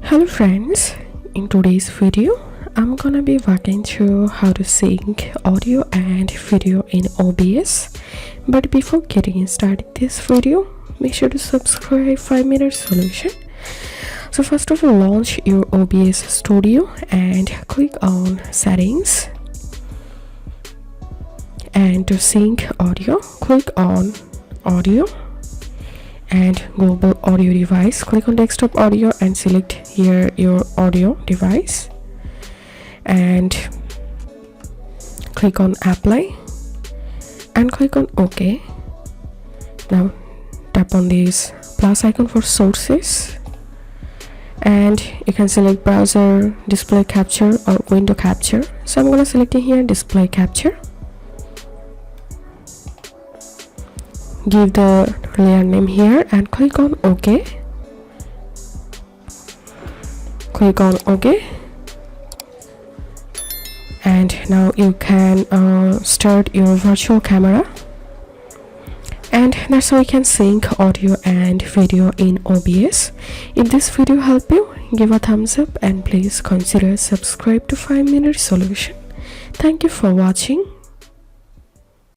Hello friends, in today's video I'm gonna be walking through how to sync audio and video in OBS. But before getting started this video, make sure to subscribe 5-minute solution. So first of all, launch your OBS studio and click on settings, and to sync audio click on audio and global audio device, click on desktop audio and select here your audio device and click on apply and click on OK. Now tap on this plus icon for sources and you can select browser, display capture or window capture. So I'm gonna select here display capture. Give the layer name here and click on OK. Click on OK. And now you can start your virtual camera. And that's how you can sync audio and video in OBS. If this video helped you, give a thumbs up and please consider subscribe to 5-minute solution. Thank you for watching.